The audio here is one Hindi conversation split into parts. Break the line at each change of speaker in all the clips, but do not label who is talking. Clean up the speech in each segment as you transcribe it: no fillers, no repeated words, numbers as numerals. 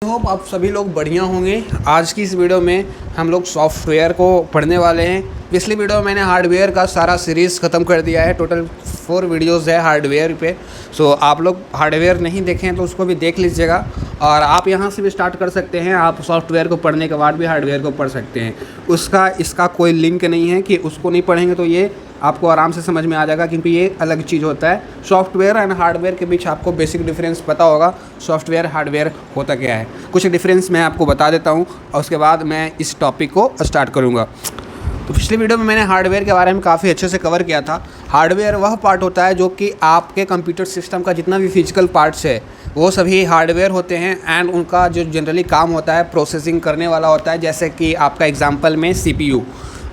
होप आप सभी लोग बढ़िया होंगे। आज की इस वीडियो में हम लोग सॉफ्टवेयर को पढ़ने वाले हैं। पिछली वीडियो में मैंने हार्डवेयर का सारा सीरीज़ ख़त्म कर दिया है। टोटल 4 वीडियोज़ है हार्डवेयर पे। सो आप लोग हार्डवेयर नहीं देखें तो उसको भी देख लीजिएगा और आप यहाँ से भी स्टार्ट कर सकते हैं। आप सॉफ्टवेयर को पढ़ने के बाद भी हार्डवेयर को पढ़ सकते हैं। इसका कोई लिंक नहीं है कि उसको नहीं पढ़ेंगे तो ये आपको आराम से समझ में आ जाएगा, क्योंकि ये अलग चीज़ होता है। सॉफ्टवेयर एंड हार्डवेयर के बीच आपको बेसिक डिफरेंस पता होगा। सॉफ्टवेयर हार्डवेयर होता क्या है, कुछ डिफरेंस मैं आपको बता देता हूँ और उसके बाद मैं इस टॉपिक को स्टार्ट करूँगा। तो पिछली वीडियो में मैंने हार्डवेयर के बारे में काफ़ी अच्छे से कवर किया था। हार्डवेयर वह पार्ट होता है जो कि आपके कंप्यूटर सिस्टम का जितना भी फिजिकल पार्ट्स है वो सभी हार्डवेयर होते हैं एंड उनका जो जनरली काम होता है प्रोसेसिंग करने वाला होता है। जैसे कि आपका एग्जांपल में CPU,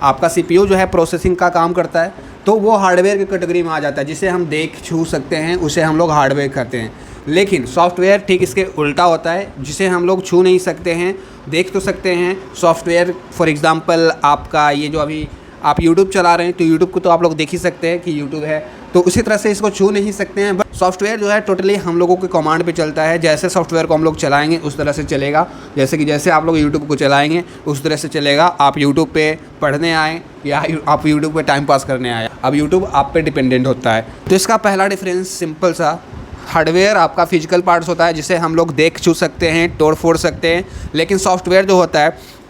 आपका CPU जो है प्रोसेसिंग का काम करता है, तो वो हार्डवेयर की कैटेगरी में आ जाता है। जिसे हम देख छू सकते हैं उसे हम लोग हार्डवेयर कहते हैं। लेकिन सॉफ्टवेयर ठीक इसके उल्टा होता है, जिसे हम लोग छू नहीं सकते हैं, देख तो सकते हैं। सॉफ्टवेयर फॉर एग्ज़ाम्पल आपका ये जो अभी आप YouTube चला रहे हैं तो YouTube को तो आप लोग देख ही सकते हैं कि YouTube है, तो उसी तरह से इसको छू नहीं सकते हैं। बट सॉफ्टवेयर जो है टोटली हम लोगों के कमांड पे चलता है। जैसे सॉफ्टवेयर को हम लोग चलाएंगे उस तरह से चलेगा। जैसे आप लोग YouTube को चलाएंगे उस तरह से चलेगा। आप YouTube पे पढ़ने आए या आप YouTube पे टाइम पास करने आए, अब YouTube आप पे डिपेंडेंट होता है। तो इसका पहला डिफरेंस सिंपल सा, हार्डवेयर आपका फिजिकल पार्ट्स होता है जिसे हम लोग देख छू सकते हैं, तोड़ फोड़ सकते हैं। लेकिन सॉफ्टवेयर जो होता है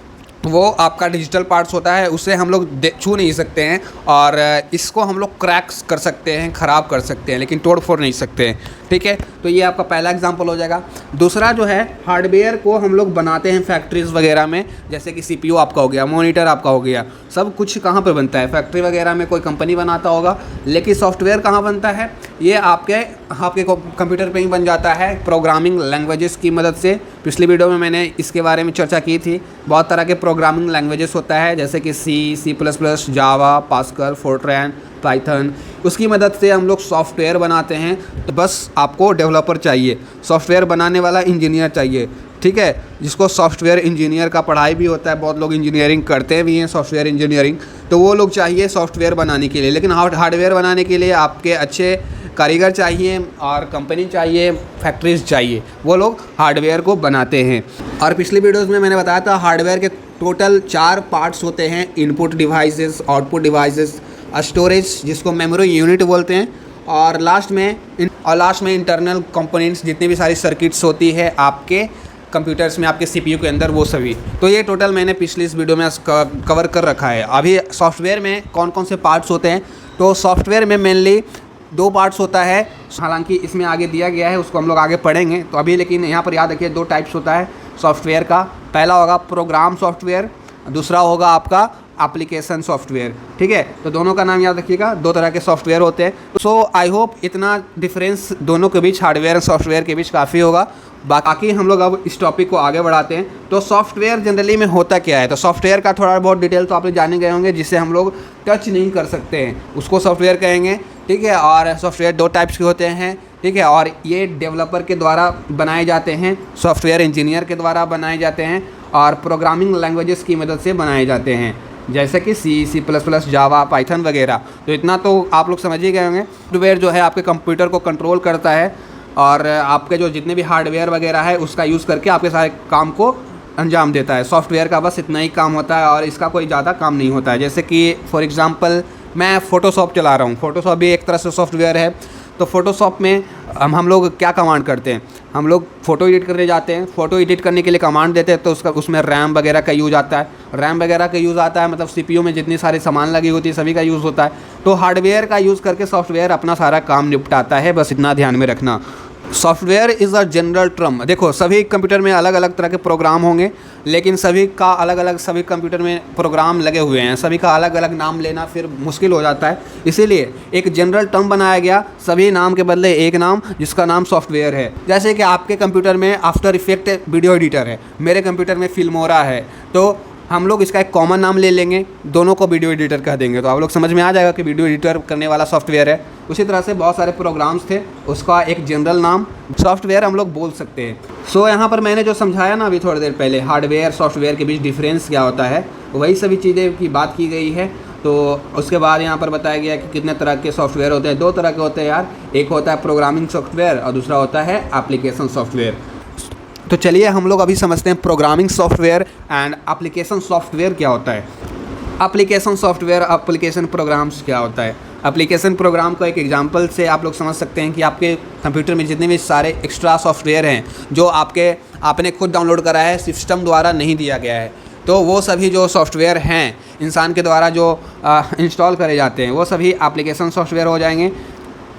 वो आपका डिजिटल पार्ट्स होता है, उसे हम लोग छू नहीं सकते हैं और इसको हम लोग क्रैक्स कर सकते हैं, ख़राब कर सकते हैं, लेकिन तोड़ फोड़ नहीं सकते हैं। ठीक है, तो ये आपका पहला एग्जांपल हो जाएगा। दूसरा जो है, हार्डवेयर को हम लोग बनाते हैं फैक्ट्रीज़ वगैरह में। जैसे कि CPU आपका हो गया, मॉनिटर आपका हो गया, सब कुछ कहाँ पे बनता है? फैक्ट्री वगैरह में कोई कंपनी बनाता होगा। लेकिन सॉफ्टवेयर कहाँ बनता है? ये आपके कंप्यूटर पे ही बन जाता है, प्रोग्रामिंग लैंग्वेजेस की मदद से। पिछली वीडियो में मैंने इसके बारे में चर्चा की थी। बहुत तरह के प्रोग्रामिंग लैंग्वेजेस होता है, जैसे कि C++, जावा, पास्कल, फोर्ट्रैन, पाइथन। उसकी मदद से हम लोग सॉफ्टवेयर बनाते हैं। तो बस आपको डेवलपर चाहिए, सॉफ्टवेयर बनाने वाला इंजीनियर चाहिए। ठीक है, जिसको सॉफ्टवेयर इंजीनियर का पढ़ाई भी होता है, बहुत लोग इंजीनियरिंग करते भी हैं, सॉफ्टवेयर इंजीनियरिंग, तो वो लोग चाहिए सॉफ्टवेयर बनाने के लिए। लेकिन हार्डवेयर बनाने के लिए आपके अच्छे कारीगर चाहिए और कंपनी चाहिए, फैक्ट्रीज चाहिए, वो लोग हार्डवेयर को बनाते हैं। और पिछली वीडियोज़ में मैंने बताया था हार्डवेयर के टोटल 4 पार्ट्स होते हैं: input devices, output devices, storage जिसको मेमोरी यूनिट बोलते हैं, और लास्ट में इंटरनल कंपोनेंट्स, जितनी भी सारी सर्किट्स होती है आपके कंप्यूटर्स में, आपके CPU के अंदर, वो सभी। तो ये टोटल मैंने पिछली इस वीडियो में कवर कर रखा है। अभी सॉफ्टवेयर में कौन कौन से पार्ट्स होते हैं, तो सॉफ्टवेयर में मेनली 2 पार्ट्स होता है। हालांकि इसमें आगे दिया गया है, उसको हम लोग आगे पढ़ेंगे तो अभी, लेकिन यहाँ पर याद रखिए 2 टाइप्स होता है सॉफ्टवेयर का। पहला होगा प्रोग्राम सॉफ्टवेयर, दूसरा होगा आपका एप्लीकेशन सॉफ्टवेयर। ठीक है, तो दोनों का नाम याद रखिएगा। 2 तरह के सॉफ्टवेयर होते हैं। सो आई होप इतना डिफरेंस दोनों के बीच, हार्डवेयर और सॉफ्टवेयर के बीच काफ़ी होगा। बाकी हम लोग अब इस टॉपिक को आगे बढ़ाते हैं। तो सॉफ्टवेयर जनरली में होता क्या है, तो सॉफ्टवेयर का थोड़ा बहुत डिटेल तो आप लोग जाने गए होंगे, जिसे हम लोग टच नहीं कर सकते हैं, उसको सॉफ्टवेयर कहेंगे। ठीक है, और सॉफ्टवेयर 2 टाइप्स के होते हैं। ठीक है, और ये डेवलपर के द्वारा बनाए जाते हैं, सॉफ्टवेयर इंजीनियर के द्वारा बनाए जाते हैं, और प्रोग्रामिंग लैंग्वेजेस की मदद से बनाए जाते हैं, जैसे कि C++, जावा, पाइथन वगैरह। तो इतना तो आप लोग समझ ही गए होंगे। सॉफ्टवेयर जो है आपके कंप्यूटर को कंट्रोल करता है और आपके जो जितने भी हार्डवेयर वगैरह है उसका यूज़ करके आपके सारे काम को अंजाम देता है। सॉफ्टवेयर का बस इतना ही काम होता है और इसका कोई ज़्यादा काम नहीं होता है। जैसे कि फॉर एग्ज़ाम्पल मैं फ़ोटोशॉप चला रहा हूँ, फ़ोटोशॉप भी एक तरह से सॉफ्टवेयर है। तो फ़ोटोशॉप में हम लोग क्या कमांड करते हैं, हम लोग फ़ोटो एडिट करने जाते हैं, फ़ोटो एडिट करने के लिए कमांड देते हैं, तो उसमें रैम वगैरह का यूज़ आता है। रैम वगैरह का यूज़ आता है मतलब CPU में जितनी सारी सामान लगी होती है सभी का यूज़ होता है। तो हार्डवेयर का यूज़ करके सॉफ्टवेयर अपना सारा काम निपटाता है, बस इतना ध्यान में रखना। Software is a general term. देखो, सभी कंप्यूटर में अलग अलग तरह के प्रोग्राम होंगे, लेकिन सभी का अलग अलग, सभी कंप्यूटर में प्रोग्राम लगे हुए हैं, सभी का अलग अलग नाम लेना फिर मुश्किल हो जाता है। इसीलिए एक जनरल टर्म बनाया गया, सभी नाम के बदले एक नाम, जिसका नाम सॉफ्टवेयर है। जैसे कि आपके कंप्यूटर में आफ्टर इफेक्ट वीडियो एडिटर है, मेरे कंप्यूटर में फिल्मोरा है, तो हम लोग इसका एक कॉमन नाम ले लेंगे, दोनों को वीडियो एडिटर कह देंगे, तो आप लोग समझ में आ जाएगा कि वीडियो एडिटर करने वाला सॉफ्टवेयर है। उसी तरह से बहुत सारे प्रोग्राम्स थे, उसका एक जनरल नाम सॉफ्टवेयर हम लोग बोल सकते हैं। सो यहाँ पर मैंने जो समझाया ना अभी थोड़ी देर पहले, हार्डवेयर सॉफ्टवेयर के बीच डिफरेंस क्या होता है, वही सभी चीज़ें की बात की गई है। तो उसके बाद यहाँ पर बताया गया कि कितने तरह के सॉफ्टवेयर होते हैं। 2 तरह के होते हैं यार, एक होता है प्रोग्रामिंग सॉफ्टवेयर और दूसरा होता है एप्लीकेशन सॉफ्टवेयर। तो चलिए हम लोग अभी समझते हैं programming software and application software क्या होता है। एप्लीकेशन सॉफ्टवेयर, एप्लीकेशन प्रोग्राम्स क्या होता है। एप्लीकेशन प्रोग्राम का एक एग्जांपल से आप लोग समझ सकते हैं कि आपके कंप्यूटर में जितने भी सारे एक्स्ट्रा सॉफ्टवेयर हैं जो आपने खुद डाउनलोड करा है, सिस्टम द्वारा नहीं दिया गया है, तो वो सभी जो सॉफ्टवेयर हैं इंसान के द्वारा जो इंस्टॉल करे जाते हैं वो सभी एप्लीकेशन सॉफ्टवेयर हो जाएंगे।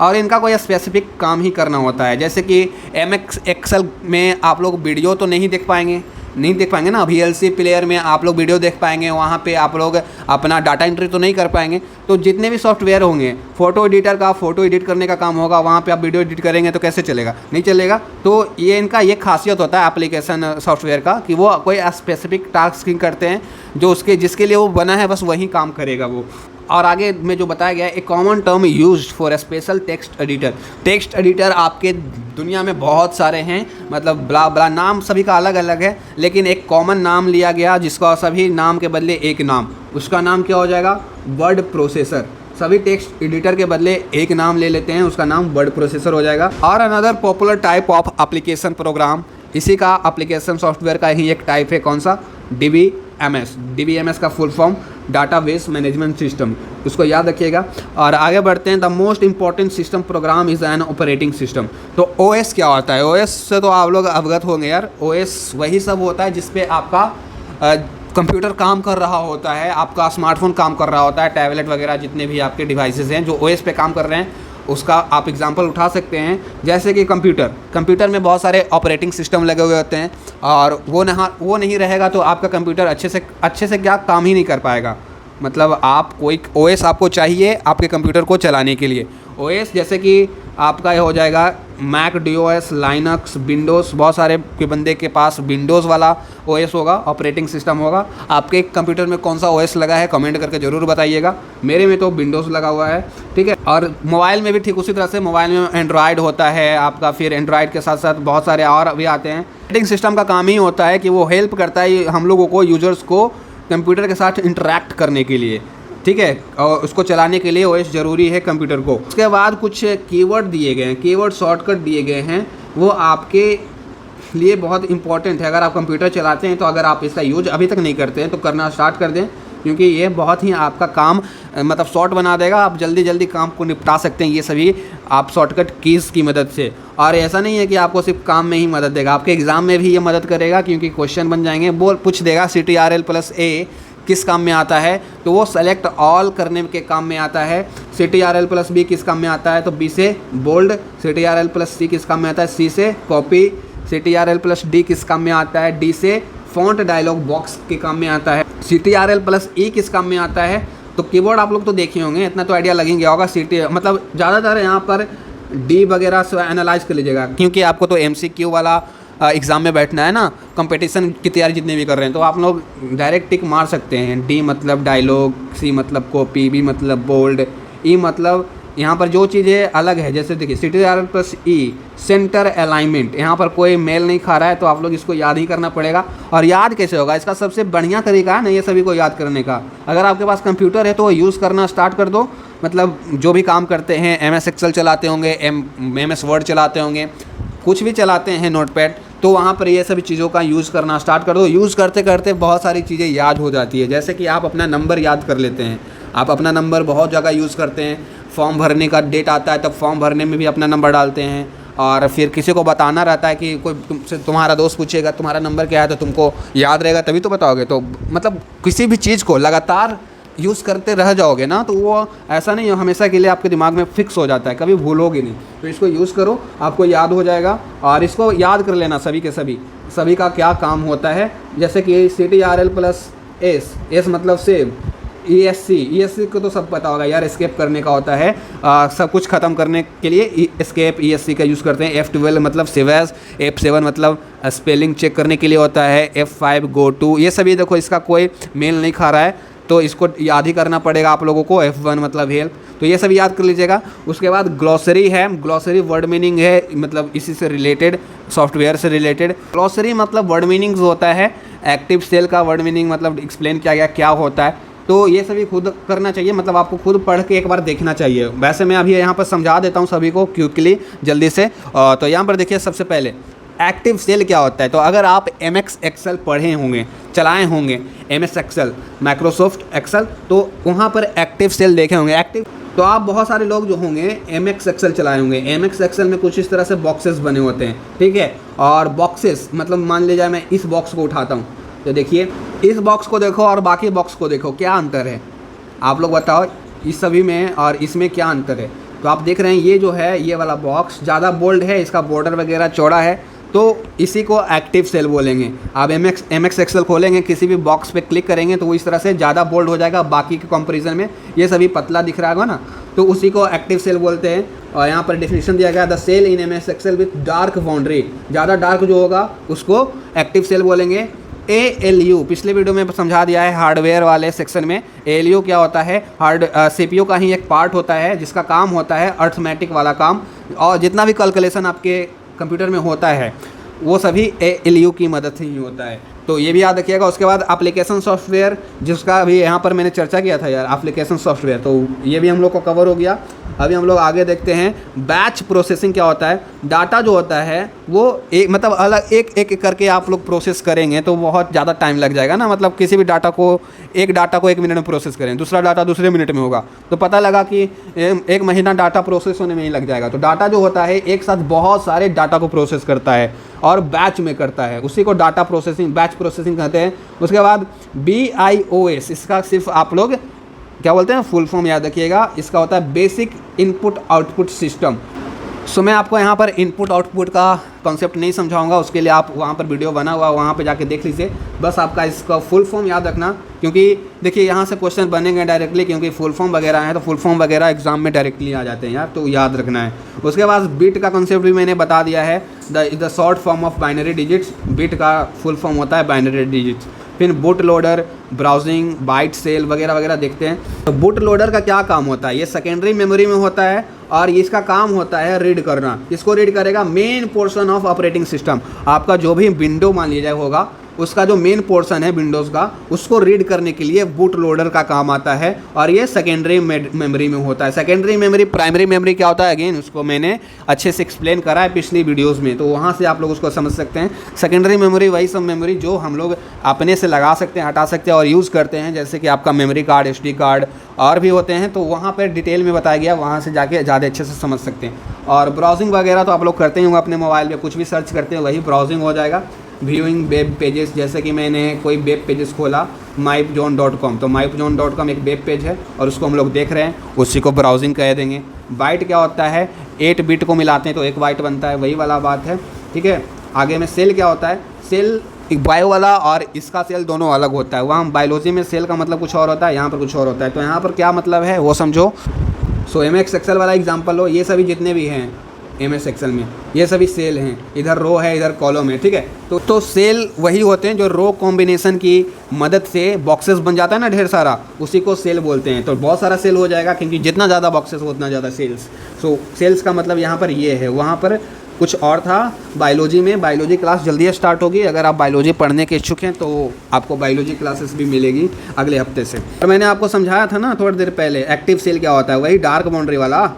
और इनका कोई स्पेसिफिक काम ही करना होता है। जैसे कि MS एक्सेल में आप लोग वीडियो तो नहीं देख पाएंगे ना। VLC प्लेयर में आप लोग वीडियो देख पाएंगे, वहाँ पे आप लोग अपना डाटा एंट्री तो नहीं कर पाएंगे। तो जितने भी सॉफ्टवेयर होंगे, फ़ोटो एडिटर का फ़ोटो एडिट करने का काम होगा, वहाँ पे आप वीडियो एडिट करेंगे तो कैसे चलेगा, नहीं चलेगा। तो ये इनका ये खासियत होता है एप्लीकेशन सॉफ्टवेयर का कि वो कोई स्पेसिफिक टास्क करते हैं जो जिसके लिए वो बना है, बस वही काम करेगा वो। और आगे में जो बताया गया है, a common term used for special text editor. Text editor आपके दुनिया में बहुत सारे हैं, मतलब बड़ा बड़ा नाम सभी का अलग अलग है, लेकिन एक कॉमन नाम लिया गया जिसका सभी नाम के बदले एक नाम, उसका नाम क्या हो जाएगा, वर्ड प्रोसेसर। सभी टेक्स्ट एडिटर के बदले एक नाम ले लेते हैं, उसका नाम वर्ड प्रोसेसर हो जाएगा। और another popular type of application program, इसी का एप्लीकेशन सॉफ्टवेयर का ही एक टाइप है, कौन सा, DBMS का full form database management system, उसको याद रखिएगा। और आगे बढ़ते हैं, the most important system program is an operating system. तो OS क्या होता है, OS से तो आप लोग अवगत होंगे यार। OS वही सब होता है जिसपे आपका कंप्यूटर काम कर रहा होता है, आपका स्मार्टफोन काम कर रहा होता है, टैबलेट वगैरह जितने भी आपके डिवाइसेस हैं जो OS पे काम कर रहे हैं, उसका आप एग्जांपल उठा सकते हैं। जैसे कि कंप्यूटर में बहुत सारे ऑपरेटिंग सिस्टम लगे हुए होते हैं, और वो नहीं रहेगा तो आपका कंप्यूटर अच्छे से क्या काम ही नहीं कर पाएगा। मतलब आप कोई OS आपको चाहिए आपके कंप्यूटर को चलाने के लिए। OS जैसे कि आपका ये हो जाएगा मैक DOS, लाइनक्स, विंडोज़, बहुत सारे के बंदे के पास विंडोज़ वाला OS होगा, ऑपरेटिंग सिस्टम होगा। आपके कंप्यूटर में कौन सा OS लगा है कमेंट करके ज़रूर बताइएगा। मेरे में तो विंडोज़ लगा हुआ है, ठीक है। और मोबाइल में भी ठीक उसी तरह से, मोबाइल में एंड्रॉयड होता है आपका, फिर एंड्रॉयड के साथ साथ बहुत सारे और भी आते हैं। ऑपरेटिंग सिस्टम का काम ही होता है कि वो हेल्प करता है हम लोगों को, यूजर्स को कंप्यूटर के साथ इंटरैक्ट करने के लिए, ठीक है, और उसको चलाने के लिए OS ज़रूरी है कंप्यूटर को। उसके बाद कुछ कीवर्ड दिए गए हैं, कीवर्ड शॉर्टकट दिए गए हैं, वो आपके लिए बहुत इंपॉर्टेंट है। अगर आप कंप्यूटर चलाते हैं तो अगर आप इसका यूज अभी तक नहीं करते हैं तो करना स्टार्ट कर दें, क्योंकि ये बहुत ही आपका काम मतलब शॉर्ट बना देगा। आप जल्दी काम को निपटा सकते हैं ये सभी आप शॉर्टकट कीज़ की मदद से। और ऐसा नहीं है कि आपको सिर्फ काम में ही मदद देगा, आपके एग्ज़ाम में भी ये मदद करेगा, क्योंकि क्वेश्चन बन जाएंगे, वो पूछ देगा CTRL+A किस काम में आता है, तो वो सेलेक्ट ऑल करने के काम में आता है। CTRL+B किस काम में आता है, तो B से बोल्ड। CTRL+C किस काम में आता है, C से कॉपी। CTRL+D किस काम में आता है, D से फॉन्ट डायलॉग बॉक्स के काम में आता है। CTRL+E किस काम में आता है, तो कीबोर्ड आप लोग तो देखे होंगे, इतना तो आइडिया लगेंगे होगा। मतलब ज़्यादातर यहाँ पर D वगैरह से एनालाइज कर लीजिएगा, क्योंकि आपको तो MCQ वाला एग्ज़ाम में बैठना है ना, कंपटीशन की तैयारी जितने भी कर रहे हैं, तो आप लोग डायरेक्ट टिक मार सकते हैं। D मतलब डायलॉग, C मतलब कॉपी, B मतलब बोल्ड, E मतलब यहाँ पर जो चीज़ें अलग है, जैसे देखिए CTRL+E सेंटर अलाइनमेंट, यहाँ पर कोई मेल नहीं खा रहा है तो आप लोग इसको याद ही करना पड़ेगा। और याद कैसे होगा, इसका सबसे बढ़िया तरीका है ना ये सभी को याद करने का, अगर आपके पास कंप्यूटर है तो वो यूज़ करना स्टार्ट कर दो। मतलब जो भी काम करते हैं, MS एक्सेल चलाते होंगे, MS वर्ड चलाते होंगे, कुछ भी चलाते हैं नोटपैड, तो वहाँ पर ये सभी चीज़ों का यूज़ करना स्टार्ट कर दो। यूज़ करते करते बहुत सारी चीज़ें याद हो जाती है। जैसे कि आप अपना नंबर याद कर लेते हैं, आप अपना नंबर बहुत जगह यूज़ करते हैं। फॉर्म भरने का डेट आता है तब फॉर्म भरने में भी अपना नंबर डालते हैं, और फिर किसी को बताना रहता है कि कोई तुमसे, तुम्हारा दोस्त पूछेगा तुम्हारा नंबर क्या है, तो तुमको याद रहेगा तभी तो बताओगे। तो मतलब किसी भी चीज़ को लगातार यूज़ करते रह जाओगे ना, तो वो ऐसा नहीं है हमेशा के लिए आपके दिमाग में फिक्स हो जाता है, कभी भूलोगे नहीं। तो इसको यूज़ करो, आपको याद हो जाएगा। और इसको याद कर लेना सभी के सभी का क्या काम होता है। जैसे कि CTRL+S मतलब सेव, ESC को तो सब पता होगा यार, एस्केप करने का होता है। सब कुछ ख़त्म करने के लिए एस्केप ESC का यूज़ करते हैं। F12 मतलब सेव एज, F7 मतलब स्पेलिंग चेक करने के लिए होता है, F5 गो टू। ये सभी देखो इसका कोई मेल नहीं खा रहा है तो इसको याद ही करना पड़ेगा आप लोगों को। F1 मतलब हेल्प, तो ये सब याद कर लीजिएगा। उसके बाद ग्लॉसरी है, ग्लॉसरी वर्ड मीनिंग है, मतलब इसी से रिलेटेड, सॉफ्टवेयर से रिलेटेड। ग्लॉसरी मतलब वर्ड मीनिंग्स होता है, एक्टिव सेल का वर्ड मीनिंग मतलब एक्सप्लेन किया गया क्या होता है। तो ये सभी खुद करना चाहिए, मतलब आपको खुद पढ़ के एक बार देखना चाहिए। वैसे मैं अभी यहाँ पर समझा देता हूँ सभी को क्विकली, जल्दी से। तो यहाँ पर देखिए सबसे पहले एक्टिव सेल क्या होता है? तो अगर आप MS एक्सेल पढ़े होंगे, चलाए होंगे, MS एक्सेल, माइक्रोसॉफ्ट एक्सेल, तो वहाँ पर एक्टिव सेल देखे होंगे। एक्टिव तो आप बहुत सारे लोग जो होंगे MS एक्सेल चलाए होंगे। MS एक्सेल में कुछ इस तरह से बॉक्सेस बने होते हैं, ठीक है। और बॉक्सेस मतलब मान लीजिए मैं इस बॉक्स को उठाता हूँ, तो देखिए इस बॉक्स को देखो और बाकी बॉक्स को देखो, क्या अंतर है? आप लोग बताओ इस सभी में और इसमें क्या अंतर है? तो आप देख रहे हैं ये जो है ये वाला बॉक्स ज़्यादा बोल्ड है, इसका बॉर्डर वगैरह चौड़ा है, तो इसी को एक्टिव सेल बोलेंगे। आप MS एक्सेल खोलेंगे, किसी भी बॉक्स पे क्लिक करेंगे तो वो इस तरह से ज़्यादा बोल्ड हो जाएगा, बाकी के कंपैरिजन में ये सभी पतला दिख रहा होगा ना, तो उसी को एक्टिव सेल बोलते हैं। और यहाँ पर डेफिनेशन दिया गया, the cell in MS excel with dark boundary, ज़्यादा डार्क जो होगा उसको एक्टिव सेल बोलेंगे। ALU पिछले वीडियो में समझा दिया है हार्डवेयर वाले सेक्शन में। ALU क्या होता है? CPU का ही एक पार्ट होता है जिसका काम होता है अर्थमेटिक वाला काम, और जितना भी कैलकुलेशन आपके कंप्यूटर में होता है वो सभी ALU की मदद से ही होता है, तो ये भी याद रखिएगा। उसके बाद एप्लीकेशन सॉफ्टवेयर, जिसका भी यहाँ पर मैंने चर्चा किया था यार, एप्लीकेशन सॉफ्टवेयर, तो ये भी हम लोग को कवर हो गया। अभी हम लोग आगे देखते हैं बैच प्रोसेसिंग क्या होता है। डाटा जो होता है वो एक मतलब अलग एक एक करके आप लोग प्रोसेस करेंगे तो बहुत ज़्यादा टाइम लग जाएगा ना, मतलब किसी भी डाटा को एक मिनट में प्रोसेस करें, दूसरा डाटा दूसरे मिनट में होगा, तो पता लगा कि 1 महीना डाटा प्रोसेस होने में ही लग जाएगा। तो डाटा जो होता है एक साथ बहुत सारे डाटा को प्रोसेस करता है और बैच में करता है, उसी को डाटा प्रोसेसिंग, बैच प्रोसेसिंग कहते हैं। उसके बाद BIOS, इसका सिर्फ आप लोग क्या बोलते हैं, फुल फॉर्म याद रखिएगा, इसका होता है बेसिक इनपुट आउटपुट सिस्टम। सो मैं आपको यहाँ पर इनपुट आउटपुट का कॉन्सेप्ट नहीं समझाऊंगा, उसके लिए आप वहाँ पर वीडियो बना हुआ वहाँ पर जाके देख लीजिए। बस आपका इसका फुल फॉर्म याद रखना, क्योंकि देखिए यहाँ से क्वेश्चन बनेंगे डायरेक्टली, क्योंकि फुल फॉर्म वगैरह है तो फुल फॉर्म वगैरह एग्जाम में डायरेक्टली आ जाते हैं यार, तो याद रखना है। उसके बाद बिट का कॉन्सेप्ट भी मैंने बता दिया है, the short form of binary digits. Bit का फुल फॉर्म होता है बाइनरी डिजिट्स। फिर boot loader, browsing, byte cell वगैरह वगैरह देखते हैं। तो बूट लोडर का क्या काम होता है? ये सेकेंडरी मेमोरी में होता है और इसका काम होता है रीड करना। इसको रीड करेगा main portion of operating system. आपका जो भी विंडो मान लीजिए होगा, उसका जो मेन पोर्शन है विंडोज़ का, उसको रीड करने के लिए बूट लोडर का काम आता है, और ये सेकेंडरी मेमोरी में होता है। सेकेंडरी मेमोरी, प्राइमरी मेमोरी क्या होता है, अगेन उसको मैंने अच्छे से एक्सप्लेन करा है पिछली वीडियोस में, तो वहाँ से आप लोग उसको समझ सकते हैं। सेकेंडरी मेमोरी वही सब मेमोरी जो हम लोग अपने से लगा सकते हैं, हटा सकते हैं और यूज़ करते हैं, जैसे कि आपका मेमोरी कार्ड, SD कार्ड और भी होते हैं, तो वहाँ पर डिटेल में बताया गया, वहाँ से जाके ज़्यादा अच्छे से समझ सकते हैं। और ब्राउजिंग वगैरह तो आप लोग करते ही होंगे, अपने मोबाइल में कुछ भी सर्च करते हैं वही ब्राउजिंग हो जाएगा। व्यूइंग वेब पेजेस, जैसे कि मैंने कोई वेब पेजेस खोला mypzone.com, तो mypzone.com एक वेब पेज है और उसको हम लोग देख रहे हैं, उसी को ब्राउजिंग कह देंगे। बाइट क्या होता है? 8 बिट को मिलाते हैं तो 1 बाइट बनता है, वही वाला बात है, ठीक है। आगे में सेल क्या होता है? सेल एक बायो वाला और इसका सेल दोनों अलग होता है। वहाँ बायोलॉजी में सेल का मतलब कुछ और होता है, यहाँ पर कुछ और होता है, तो यहाँ पर क्या मतलब है वो समझो। सो MS एक्सेल वाला एग्जाम्पल लो, ये सभी जितने भी हैं MS एक्सेल में ये सभी सेल हैं, इधर रो है इधर कॉलम है, ठीक है। तो सेल वही होते हैं जो रो कॉम्बिनेशन की मदद से बॉक्सेस बन जाता है ना ढेर सारा, उसी को सेल बोलते हैं। तो बहुत सारा सेल हो जाएगा, क्योंकि जितना ज़्यादा बॉक्सेस हो उतना ज़्यादा सेल्स। सो सेल्स का मतलब यहाँ पर ये है, वहाँ पर कुछ और था बायोलॉजी में। बायोलॉजी क्लास जल्दी स्टार्ट होगी, अगर आप बायोलॉजी पढ़ने के इच्छुक हैं तो आपको बायोलॉजी क्लासेस भी मिलेगी अगले हफ्ते से। और मैंने आपको समझाया था ना थोड़ी देर पहले, एक्टिव सेल क्या होता है, वही डार्क बाउंड्री वाला।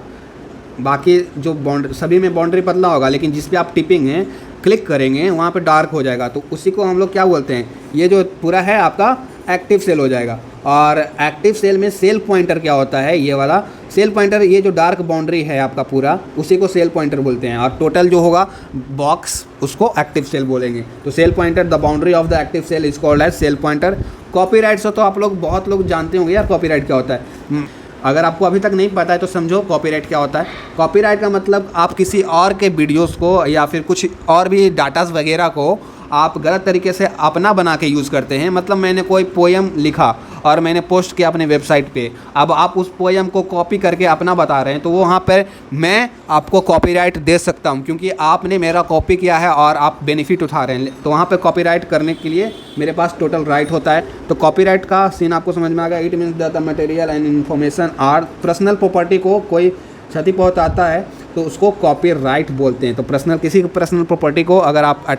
बाकी जो बाउंड्री सभी में बाउंड्री पतला होगा, लेकिन जिस पे आप टिपिंग है क्लिक करेंगे वहाँ पे डार्क हो जाएगा, तो उसी को हम लोग क्या बोलते हैं, ये जो पूरा है आपका एक्टिव सेल हो जाएगा। और एक्टिव सेल में सेल पॉइंटर क्या होता है, ये वाला सेल पॉइंटर, ये जो डार्क बाउंड्री है आपका पूरा, उसी को सेल पॉइंटर बोलते हैं। और टोटल जो होगा बॉक्स, उसको एक्टिव सेल बोलेंगे। तो cell pointer, the boundary of the active cell is called as cell pointer. Copyright से तो आप लोग बहुत लोग जानते होंगे यार कॉपीराइट क्या होता है। अगर आपको अभी तक नहीं पता है तो समझो कॉपीराइट क्या होता है। कॉपीराइट का मतलब आप किसी और के वीडियोस को या फिर कुछ और भी डाटास वगैरह को आप गलत तरीके से अपना बना के यूज़ करते हैं। मतलब मैंने कोई पोएम लिखा और मैंने पोस्ट किया अपने वेबसाइट पे, अब आप उस पोएम को कॉपी करके अपना बता रहे हैं, तो वो वहाँ पर मैं आपको कॉपीराइट दे सकता हूँ, क्योंकि आपने मेरा कॉपी किया है और आप बेनिफिट उठा रहे हैं। तो वहाँ पर कॉपीराइट करने के लिए मेरे पास टोटल राइट होता है। तो कॉपीराइट का सीन आपको समझ में आ गया। It means that the material and information are personal property को कोई क्षति पहुँचाता है तो उसको कॉपीराइट बोलते हैं। तो किसी पर्सनल प्रॉपर्टी को अगर आप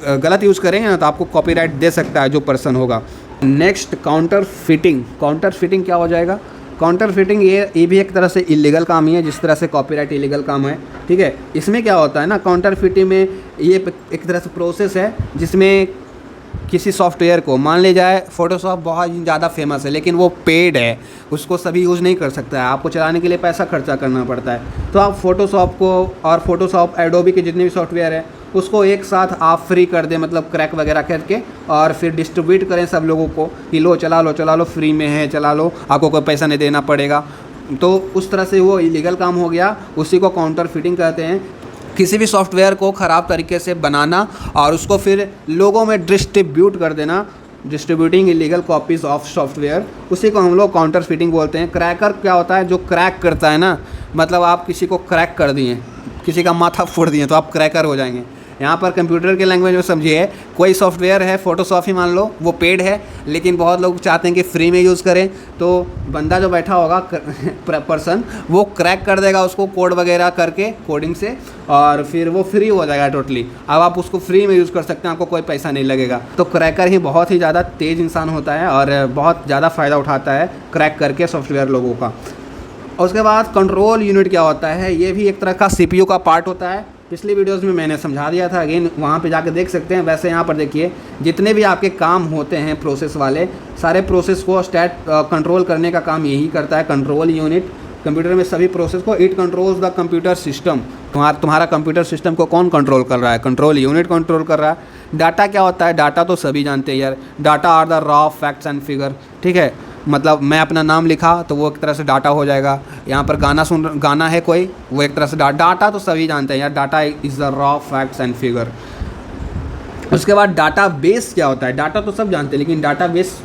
गलत यूज़ करेंगे ना तो आपको कॉपीराइट दे सकता है जो पर्सन होगा। Next counter fitting. Counter fitting क्या हो जाएगा? काउंटर फिटिंग ये भी एक तरह से इलीगल काम ही है, जिस तरह से कॉपीराइट इलीगल काम है, ठीक है। इसमें क्या होता है ना, काउंटर फिटिंग में ये एक तरह से प्रोसेस है जिसमें किसी सॉफ्टवेयर को, मान ले जाए फ़ोटोशॉप बहुत ज़्यादा फेमस है लेकिन वो पेड है, उसको सभी यूज़ नहीं कर सकता है, आपको चलाने के लिए पैसा खर्चा करना पड़ता है। तो आप फ़ोटोशॉप को और फ़ोटोशॉप एडोबी के जितने भी सॉफ्टवेयर है उसको एक साथ आप फ्री कर दें, मतलब क्रैक वगैरह करके, और फिर डिस्ट्रीब्यूट करें सब लोगों को कि लो चला लो फ्री में है, चला लो, आपको कोई पैसा नहीं देना पड़ेगा। तो उस तरह से वो इलीगल काम हो गया, उसी को काउंटर फिटिंग कहते हैं। किसी भी सॉफ्टवेयर को ख़राब तरीके से बनाना और उसको फिर लोगों में डिस्ट्रीब्यूट कर देना, distributing illegal copies of software, उसी को हम लोग काउंटर फिटिंग बोलते हैं। क्रैकर क्या होता है, जो क्रैक करता है ना, मतलब आप किसी को क्रैक कर दिए, किसी का माथा फोड़ दिए तो आप क्रैकर हो जाएंगे। यहाँ पर कंप्यूटर के लैंग्वेज में समझिए, कोई सॉफ्टवेयर है, फ़ोटोशॉप ही मान लो, वो पेड है लेकिन बहुत लोग चाहते हैं कि फ्री में यूज़ करें, तो बंदा जो बैठा होगा पर्सन, वो क्रैक कर देगा उसको कोड वगैरह करके, कोडिंग से, और फिर वो फ्री हो जाएगा टोटली। अब आप उसको फ्री में यूज़ कर सकते हैं, आपको कोई पैसा नहीं लगेगा। तो क्रैकर ही बहुत ही ज़्यादा तेज़ इंसान होता है और बहुत ज़्यादा फ़ायदा उठाता है क्रैक करके सॉफ्टवेयर लोगों का। और उसके बाद कंट्रोल यूनिट क्या होता है, ये भी एक तरह का CPU का पार्ट होता है। पिछली वीडियोस में मैंने समझा दिया था, अगेन वहाँ पे जाके देख सकते हैं। वैसे यहाँ पर देखिए, जितने भी आपके काम होते हैं प्रोसेस वाले, सारे प्रोसेस को कंट्रोल करने का काम यही करता है कंट्रोल यूनिट। कंप्यूटर में सभी प्रोसेस को, it controls the computer system. तुम्हारा कंप्यूटर सिस्टम को कौन कंट्रोल कर रहा है, कंट्रोल यूनिट कंट्रोल कर रहा है। डाटा क्या होता है, डाटा तो सभी जानते हैं यार, data are the raw facts and figure, ठीक है। मतलब मैं अपना नाम लिखा तो वो एक तरह से डाटा हो जाएगा। यहाँ पर गाना है कोई, वो एक तरह से डाटा तो सभी जानते हैं यार, data is the raw facts and figure. उसके बाद डाटा बेस क्या होता है, डाटा तो सब जानते हैं लेकिन डाटा बेस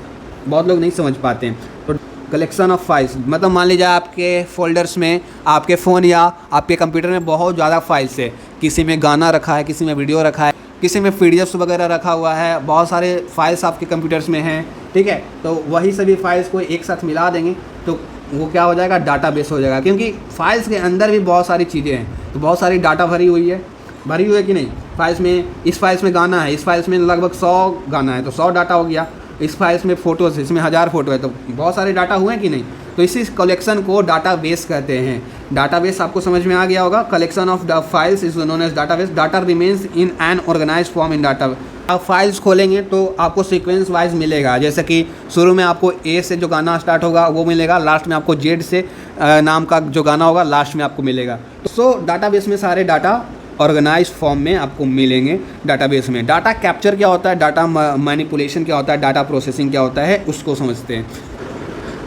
बहुत लोग नहीं समझ पाते हैं। तो कलेक्शन ऑफ फाइल्स, मतलब मान लीजिए आपके फोल्डर्स में, आपके फ़ोन या आपके कंप्यूटर में बहुत ज़्यादा फाइल्स है, किसी में गाना रखा है, किसी में वीडियो रखा है, किसी में PDFs वगैरह रखा हुआ है, बहुत सारे फाइल्स आपके कंप्यूटर्स में हैं, ठीक है। तो वही सभी फाइल्स को एक साथ मिला देंगे तो वो क्या हो जाएगा, डाटाबेस हो जाएगा। क्योंकि फाइल्स के अंदर भी बहुत सारी चीज़ें हैं, तो बहुत सारी डाटा भरी हुई है कि नहीं। फाइल्स में, इस फाइल्स में गाना है, इस फाइल्स में लगभग 100 गाना है तो 100 डाटा हो गया। इस फाइल्स में फ़ोटोज़, इसमें 1000 फ़ोटो है तो बहुत सारे डाटा हुए कि नहीं। तो इसी कलेक्शन को डाटाबेस कहते हैं। डाटाबेस आपको समझ में आ गया होगा। Collection of the files is known as database. Data remains in an organized form in data. आप फाइल्स खोलेंगे तो आपको सीक्वेंस वाइज मिलेगा, जैसे कि शुरू में आपको A से जो गाना स्टार्ट होगा वो मिलेगा, लास्ट में आपको Z से नाम का जो गाना होगा लास्ट में आपको मिलेगा। सो डाटाबेस में सारे डाटा ऑर्गेनाइज्ड फॉर्म में आपको मिलेंगे डाटाबेस में। डाटा कैप्चर क्या होता है, डाटा मैनिपुलेशन क्या होता है, डाटा प्रोसेसिंग क्या होता है, उसको समझते हैं।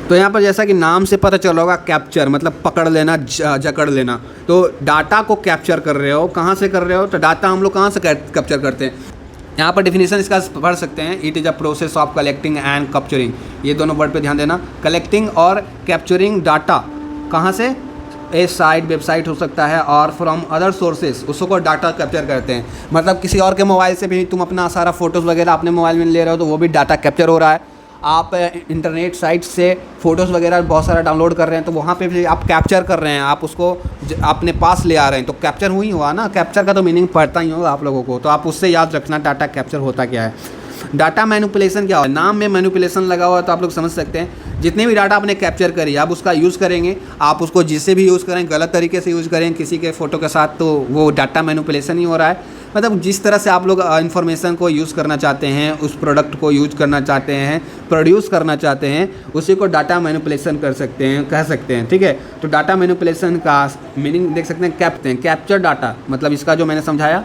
तो यहाँ पर जैसा कि नाम से पता चल होगा, कैप्चर मतलब पकड़ लेना, जकड़ लेना। तो डाटा को कैप्चर कर रहे हो, कहाँ से कर रहे हो, तो डाटा हम लोग कहाँ से कैप्चर करते हैं। यहाँ पर डेफिनेशन इसका पढ़ सकते हैं, it is a process of collecting and capturing. ये दोनों वर्ड पे ध्यान देना, कलेक्टिंग और कैप्चरिंग डाटा। कहाँ से, ए साइट, वेबसाइट हो सकता है, और फ्रॉम अदर सोर्सेज, उसको डाटा कैप्चर करते हैं। मतलब किसी और के मोबाइल से भी तुम अपना सारा फ़ोटोज़ वगैरह अपने मोबाइल में ले रहे हो तो वो भी डाटा कैप्चर हो रहा है। आप इंटरनेट साइट से फ़ोटोज़ वगैरह बहुत सारा डाउनलोड कर रहे हैं तो वहाँ पे भी आप कैप्चर कर रहे हैं, आप उसको अपने पास ले आ रहे हैं, तो कैप्चर हुई हुआ ना। कैप्चर का तो मीनिंग पढ़ता ही होगा आप लोगों को, तो आप उससे याद रखना डाटा कैप्चर होता क्या है। डाटा मैनिपुलेशन क्या है, नाम में मैनिपुलेशन लगा हुआ है तो आप लोग समझ सकते हैं। जितने भी डाटा आपने कैप्चर करी, आप उसका यूज़ करेंगे, आप उसको जिससे भी यूज़ करें, गलत तरीके से यूज़ करें किसी के फ़ोटो के साथ, तो वो डाटा मैनिपुलेशन ही हो रहा है। मतलब जिस तरह से आप लोग इन्फॉर्मेशन को यूज़ करना चाहते हैं, उस प्रोडक्ट को यूज़ करना चाहते हैं, प्रोड्यूस करना चाहते हैं, उसी को डाटा मैनिपुलेशन कर सकते हैं, कह सकते हैं, ठीक है। तो डाटा मैनिपुलेशन का मीनिंग देख सकते हैं, कैप्चर डाटा, मतलब इसका जो मैंने समझाया,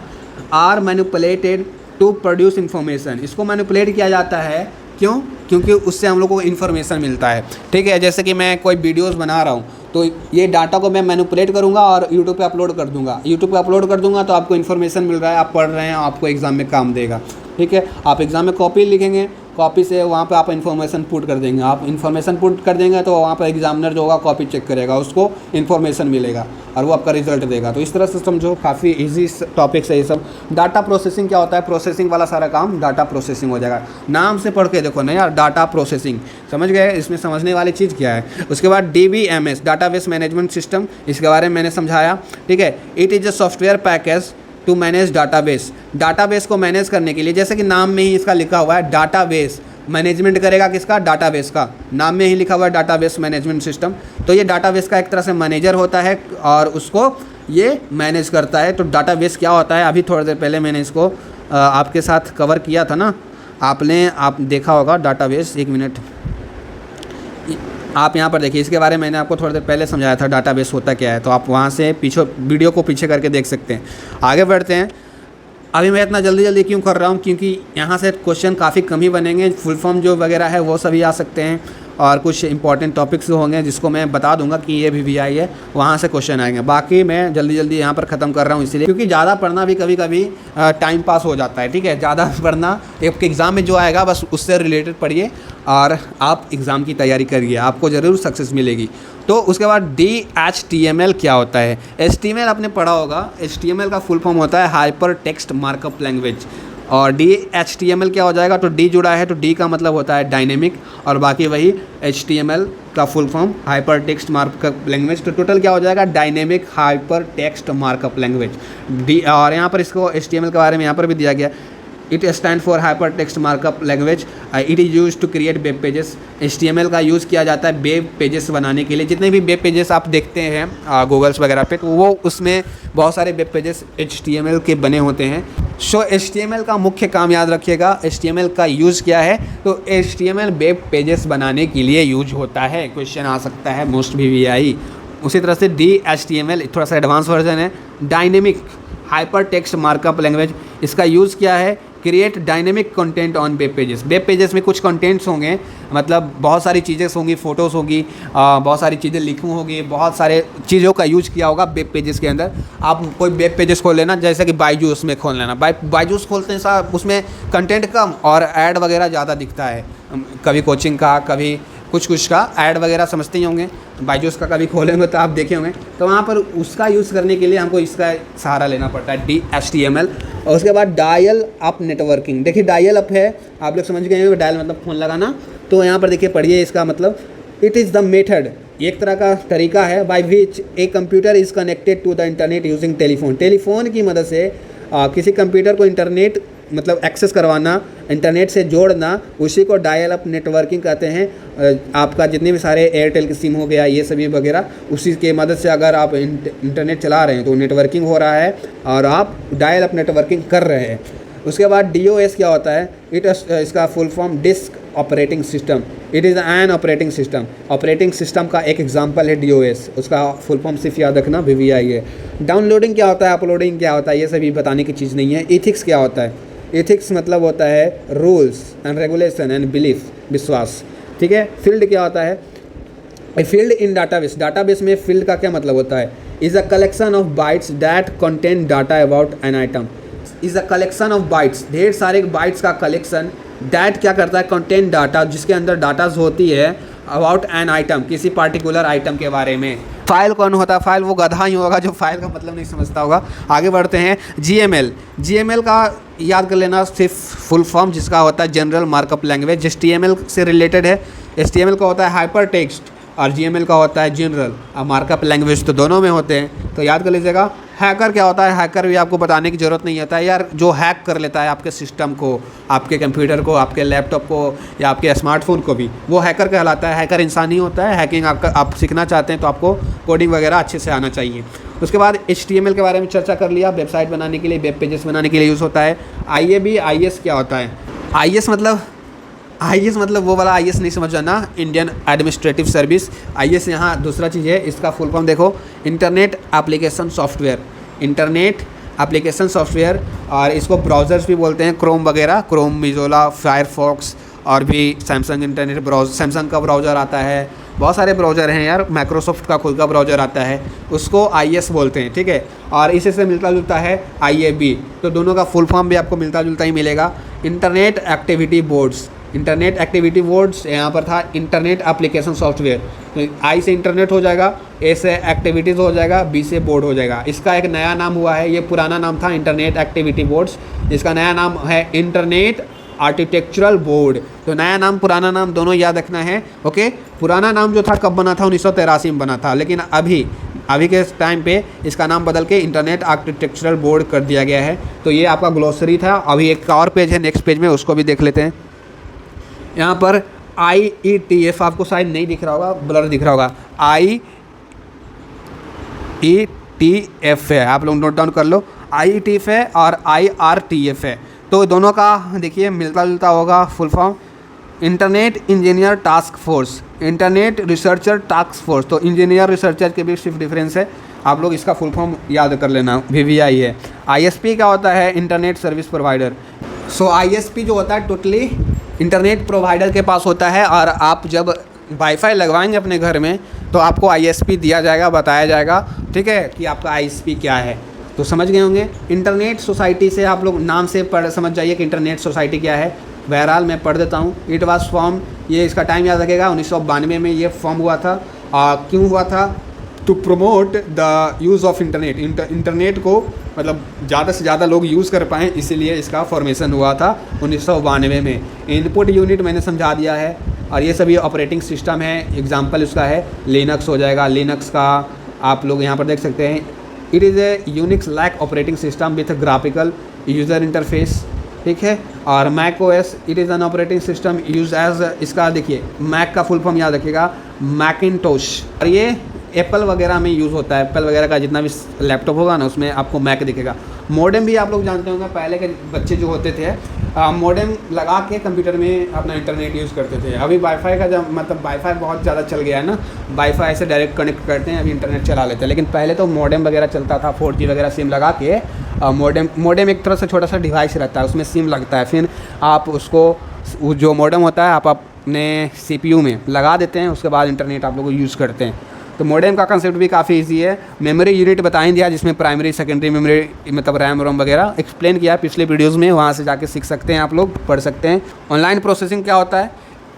are manipulated to produce information. इसको मैनिपुलेट किया जाता है, क्यों, क्योंकि उससे हम लोग को इन्फॉर्मेशन मिलता है, ठीक है। जैसे कि मैं कोई वीडियोस बना रहा हूँ तो ये डाटा को मैं मैनिपुलेट करूँगा और यूट्यूब पे अपलोड कर दूँगा। यूट्यूब पे अपलोड कर दूँगा तो आपको इन्फॉर्मेशन मिल रहा है, आप पढ़ रहे हैं, आपको एग्ज़ाम में काम देगा, ठीक है। आप एग्ज़ाम में कॉपी लिखेंगे, कॉपी से वहाँ पे आप इन्फॉर्मेशन पुट कर देंगे, आप इन्फॉर्मेशन पुट कर देंगे तो वहाँ पर एग्जामिनर जो होगा कॉपी चेक करेगा, उसको इन्फॉर्मेशन मिलेगा और वो आपका रिजल्ट देगा। तो इस तरह से समझो, काफ़ी इजी टॉपिक्स है ये सब। डाटा प्रोसेसिंग क्या होता है, प्रोसेसिंग वाला सारा काम डाटा प्रोसेसिंग हो जाएगा। नाम से पढ़ के देखो ना यार, डाटा प्रोसेसिंग, समझ गए, इसमें समझने वाली चीज़ क्या है। उसके बाद DBMS, डाटाबेस मैनेजमेंट सिस्टम, इसके बारे में मैंने समझाया, ठीक है। It is a software package to manage database. Database को मैनेज करने के लिए, जैसे कि नाम में ही इसका लिखा हुआ है डाटाबेस, मैनेजमेंट करेगा किसका, डाटाबेस का। नाम में ही लिखा हुआ है डाटाबेस मैनेजमेंट सिस्टम। तो ये डाटाबेस का एक तरह से मैनेजर होता है और उसको ये मैनेज करता है। तो डाटाबेस क्या होता है, अभी थोड़ी देर पहले मैंने इसको आपके साथ कवर किया था ना, आप देखा होगा डाटाबेस। एक मिनट, आप यहाँ पर देखिए, इसके बारे में मैंने आपको थोड़ी देर पहले समझाया था डाटाबेस होता क्या है। तो आप वहाँ से पीछे वीडियो को पीछे करके देख सकते हैं। आगे बढ़ते हैं। अभी मैं इतना जल्दी क्यों कर रहा हूँ, क्योंकि यहाँ से क्वेश्चन काफ़ी कम ही बनेंगे। फुल फॉर्म जो वगैरह है वो सभी आ सकते हैं और कुछ इंपॉर्टेंट टॉपिक्स होंगे जिसको मैं बता दूंगा कि ये भी आई है, वहाँ से क्वेश्चन आएंगे। बाकी मैं जल्दी यहाँ पर ख़त्म कर रहा हूँ इसलिए, क्योंकि ज़्यादा पढ़ना भी कभी कभी टाइम पास हो जाता है। ठीक है, ज़्यादा पढ़ना, एक एग्ज़ाम में जो आएगा बस उससे रिलेटेड पढ़िए और आप एग्ज़ाम की तैयारी करिए, आपको ज़रूर सक्सेस मिलेगी। तो उसके बाद DHTML क्या होता है। HTML आपने पढ़ा होगा। HTML का फुल फॉर्म होता है हाइपर टेक्स्ट मार्कअप लैंग्वेज। और DHTML क्या हो जाएगा, तो D जुड़ा है तो D का मतलब होता है डायनेमिक, और बाकी वही HTML का full form hyper text markup language. तो टोटल क्या हो जाएगा, dynamic hyper text markup language. और यहाँ पर इसको HTML के बारे में यहाँ पर भी दिया गया, it stand for hyper text markup language. It is use to create web pages. HTML का यूज़ किया जाता है वेब पेजेस बनाने के लिए। जितने भी वेब पेजेस आप देखते हैं गूगल्स वगैरह पे, तो वो उसमें बहुत सारे वेब पेजेस HTML के बने होते हैं। सो HTML का मुख्य काम याद रखिएगा। HTML का यूज़ क्या है, तो HTML वेब पेजेस बनाने के लिए यूज होता है। क्वेश्चन आ सकता है मोस्ट VVI। उसी तरह से DHTML थोड़ा सा एडवांस वर्जन है, dynamic hyper text markup language. इसका यूज़ क्या है, create dynamic content on web pages. Web pages में कुछ कंटेंट्स होंगे, मतलब बहुत सारी चीज़ें होंगी, फ़ोटोज़ होगी, बहुत सारी चीज़ें लिखी होगी, बहुत सारे चीज़ों का यूज किया होगा वेब पेजेस के अंदर। आप कोई वेब पेजेस खोल लेना, जैसे कि बायजूस में खोल लेना। बायजूस खोलते हैं साहब, उसमें कंटेंट कम और ऐड वगैरह ज़्यादा दिखता है। कभी कोचिंग का, कभी कुछ का ऐड वगैरह समझते ही होंगे। बायजूस का कभी खोलेंगे तो आप देखे होंगे। तो वहाँ पर उसका यूज़ करने के लिए हमको इसका सहारा लेना पड़ता है, DHTML। और उसके बाद डायल अप नेटवर्किंग। देखिए डायल अप है, आप लोग समझ गए हैं, डायल मतलब फ़ोन लगाना। तो यहाँ पर देखिए पढ़िए इसका मतलब, इट इज़ द मेथड, एक तरह का तरीका है, by which a computer is connected to the internet using telephone. Telephone की मदद से किसी कंप्यूटर को इंटरनेट मतलब एक्सेस करवाना, इंटरनेट से जोड़ना, उसी को डायल अप नेटवर्किंग कहते हैं। आपका जितने भी सारे एयरटेल की सिम हो गया, ये सभी वगैरह, उसी के मदद से अगर आप इंटरनेट चला रहे हैं तो नेटवर्किंग हो रहा है और आप डायल अप नेटवर्किंग कर रहे हैं। उसके बाद DOS क्या होता है, इसका full form disk operating system. It is an operating system. Operating system का एक एग्जांपल है DOS। उसका फुल फॉर्म सिर्फ याद रखना, VVI है। डाउनलोडिंग क्या होता है, अपलोडिंग क्या होता है, ये सभी बताने की चीज़ नहीं है। एथिक्स क्या होता है, एथिक्स मतलब होता है rules and regulation and belief, विश्वास। ठीक है। फील्ड क्या होता है, फील्ड इन डाटाबेस। डाटाबेस में फील्ड का क्या मतलब होता है, is a collection of bytes that contain data about an item. Is a collection of bytes, ढेर सारे बाइट्स का कलेक्शन। दैट क्या करता है, कंटेन डाटा, जिसके अंदर डाटाज होती है अबाउट एन आइटम, किसी पार्टिकुलर आइटम के बारे में। फाइल कौन होता है, फाइल वो गधा ही होगा जो फाइल का मतलब नहीं समझता होगा। आगे बढ़ते हैं। GML का याद कर लेना सिर्फ फुल फॉर्म, जिसका होता है जनरल मार्कअप लैंग्वेज। HTML से रिलेटेड है। HTML का होता है हाइपर टेक्स्ट और GML का होता है जनरल। अब मार्कअप लैंग्वेज तो दोनों में होते हैं, तो याद कर लीजिएगा। हैकर क्या होता है, हैकर भी आपको बताने की ज़रूरत नहीं होता है यार। जो हैक कर लेता है आपके सिस्टम को, आपके कंप्यूटर को, आपके लैपटॉप को या आपके स्मार्टफोन को भी, वो हैकर कहलाता है। हैकर इंसान ही होता है। हैकिंग आप सीखना चाहते हैं तो आपको कोडिंग वगैरह अच्छे से आना चाहिए। उसके बाद HTML के बारे में चर्चा कर लिया। वेबसाइट बनाने के लिए, वेब पेजेस बनाने के लिए यूज़ होता है। IAB क्या होता है, IS मतलब वो वाला IS नहीं समझ जाना, इंडियन एडमिनिस्ट्रेटिव सर्विस। IS यहाँ दूसरा चीज़ है। इसका फुल फॉर्म देखो, internet application software. Internet application software, और इसको ब्राउज़र्स भी बोलते हैं, क्रोम वगैरह, क्रोम, मिजोला, फायरफॉक्स, और भी सैमसंग इंटरनेट ब्राउज़र, सैमसंग का ब्राउज़र आता है। बहुत सारे ब्राउज़र हैं यार, माइक्रोसॉफ्ट का खुद का ब्राउज़र आता है, उसको IS बोलते हैं। ठीक है। और इसी से मिलता जुलता है IAB। तो दोनों का फुल फॉर्म भी आपको मिलता जुलता ही मिलेगा। Internet activity boards. Internet activity boards यहाँ पर था इंटरनेट एप्लीकेशन सॉफ्टवेयर। तो I से इंटरनेट हो जाएगा, A से एक्टिविटीज़ हो जाएगा, B से बोर्ड हो जाएगा। इसका एक नया नाम हुआ है, ये पुराना नाम था इंटरनेट एक्टिविटी बोर्ड्स, इसका नया नाम है इंटरनेट आर्किटेक्चरल बोर्ड। तो नया नाम पुराना नाम दोनों याद रखना है। ओके। पुराना नाम जो था कब बना था, 1983 में बना था, लेकिन अभी के टाइम पे इसका नाम बदल के इंटरनेट आर्किटेक्चरल बोर्ड कर दिया गया है। तो ये आपका ग्लोसरी था। अभी एक और पेज है नेक्स्ट पेज में, उसको भी देख लेते हैं। यहाँ पर IETF आपको शायद नहीं दिख रहा होगा, ब्लर दिख रहा होगा, IETF है, आप लोग नोट डाउन कर लो। IETF है और IRTF है, तो दोनों का देखिए मिलता जुलता होगा full form, internet engineer task force, internet researcher task force. तो इंजीनियर रिसर्चर के बीच सिर्फ डिफरेंस है, आप लोग इसका फुल फॉर्म याद कर लेना, VVI है। ISP क्या होता है? Internet service provider. So ISP जो होता है टोटली इंटरनेट प्रोवाइडर के पास होता है, और आप जब वाईफाई लगवाएंगे अपने घर में तो आपको ISP दिया जाएगा, बताया जाएगा, ठीक है, कि आपका ISP क्या है। तो समझ गए होंगे। इंटरनेट सोसाइटी से आप लोग नाम से पढ़ समझ जाइए कि इंटरनेट सोसाइटी क्या है। बहरहाल मैं पढ़ देता हूँ। इट वाज फॉर्म, ये इसका टाइम याद रखेगा, 1992 में ये फॉर्म हुआ था। क्यों हुआ था? To promote the use of internet, internet को मतलब ज़्यादा से ज़्यादा लोग यूज़ कर पाएँ, इसीलिए इसका फॉर्मेशन हुआ था 1992 में। इनपुट यूनिट मैंने समझा दिया है, और ये सभी ऑपरेटिंग सिस्टम है। एग्जांपल उसका है लिनक्स हो जाएगा। लिनक्स का आप लोग यहाँ पर देख सकते हैं, it is a Unix like operating system with graphical user interface, ठीक है। और Mac OS it is an operating system use as, इसका देखिए मैक का फुल फॉर्म याद रखिएगा, मैकिनटोश। और ये एप्पल वगैरह में यूज़ होता है, एप्पल वगैरह का जितना भी लैपटॉप होगा ना उसमें आपको मैक दिखेगा। मॉडेम भी आप लोग जानते होंगे, पहले के बच्चे जो होते थे मॉडेम लगा के कंप्यूटर में अपना इंटरनेट यूज़ करते थे। अभी वाईफाई का जब मतलब वाईफाई बहुत ज़्यादा चल गया है ना, वाईफाई से डायरेक्ट कनेक्ट करते हैं, अभी इंटरनेट चला लेते हैं। लेकिन पहले तो मॉडेम वगैरह चलता था, 4G वगैरह सिम लगा के। मॉडेम एक तरह से छोटा सा डिवाइस रहता है, उसमें सिम लगता है, फिर आप उसको जो मॉडेम होता है आप अपने CPU में लगा देते हैं, उसके बाद इंटरनेट आप लोग यूज़ करते हैं। तो मॉडेम का कंसेप्ट भी काफ़ी इजी है। मेमोरी यूनिट बताएं दिया, जिसमें प्राइमरी सेकेंडरी मेमोरी मतलब रैम रोम वगैरह एक्सप्लेन किया है पिछले वीडियोस में, वहाँ से जाके सीख सकते हैं, आप लोग पढ़ सकते हैं। ऑनलाइन प्रोसेसिंग क्या होता है?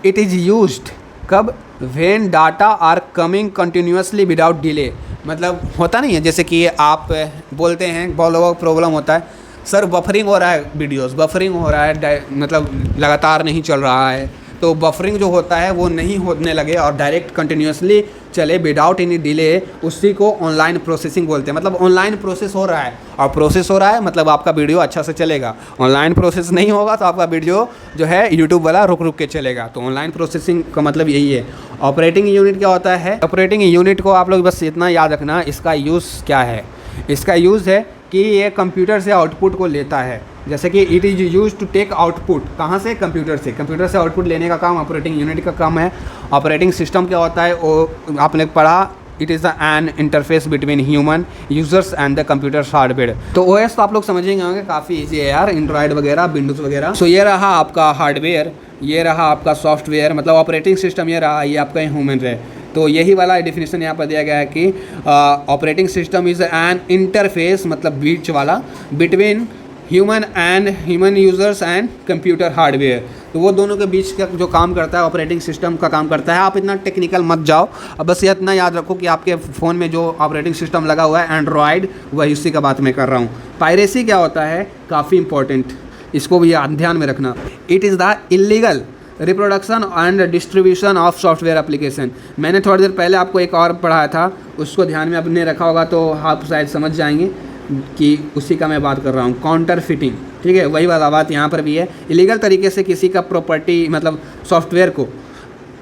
इट इज़ यूज्ड कब? When data are coming continuously without delay. मतलब होता नहीं है, जैसे कि आप बोलते हैं, बहुत लोगों को प्रॉब्लम होता है, सर बफरिंग हो रहा है, वीडियोस बफरिंग हो रहा है, मतलब लगातार नहीं चल रहा है। तो बफरिंग जो होता है वो नहीं होने लगे और डायरेक्ट कंटिन्यूसली चले विदाउट एनी डिले, उसी को ऑनलाइन प्रोसेसिंग बोलते हैं। मतलब ऑनलाइन प्रोसेस हो रहा है, और प्रोसेस हो रहा है मतलब आपका वीडियो अच्छा से चलेगा। ऑनलाइन प्रोसेस नहीं होगा तो आपका वीडियो जो है यूट्यूब वाला रुक रुक के चलेगा। तो ऑनलाइन प्रोसेसिंग का मतलब यही है। ऑपरेटिंग यूनिट क्या होता है? ऑपरेटिंग यूनिट को आप लोग बस इतना याद रखना, इसका यूज़ क्या है। इसका यूज़ है कि ये कंप्यूटर से आउटपुट को लेता है, जैसे कि it is use to take output, कहाँ से? कंप्यूटर से। कंप्यूटर से आउटपुट लेने का काम ऑपरेटिंग यूनिट का काम है। ऑपरेटिंग सिस्टम क्या होता है वो आपने पढ़ा, it is N interface between human users and the computer hardware. तो OS तो आप लोग समझेंगे होंगे, काफ़ी ईजी है यार, एंड्रॉयड वगैरह, विंडोज़ वगैरह। सो ये रहा आपका हार्डवेयर, ये रहा आपका सॉफ्टवेयर, मतलब ऑपरेटिंग सिस्टम ये रहा, ये आपका ह्यूमन है। तो यही वाला डेफिनेशन यहाँ पर दिया गया है कि operating system is an interface, मतलब बीच वाला, between human users and computer hardware. तो वो दोनों के बीच का जो काम करता है ऑपरेटिंग सिस्टम का काम करता है। आप इतना टेक्निकल मत जाओ, अब बस ये इतना याद रखो कि आपके फ़ोन में जो ऑपरेटिंग सिस्टम लगा हुआ है एंड्रॉयड, वही उसी का बात मैं कर रहा हूँ। पायरेसी क्या होता है? काफ़ी इंपॉर्टेंट, इसको भी ध्यान में रखना। It is the illegal reproduction and distribution of software application. मैंने थोड़ी देर पहले आपको एक और पढ़ाया था, उसको ध्यान में आपने रखा होगा तो आप शायद समझ जाएंगे कि उसी का मैं बात कर रहा हूँ, काउंटर फिटिंग, ठीक है। वही वाला बात यहाँ पर भी है। इलीगल तरीके से किसी का प्रॉपर्टी मतलब सॉफ्टवेयर को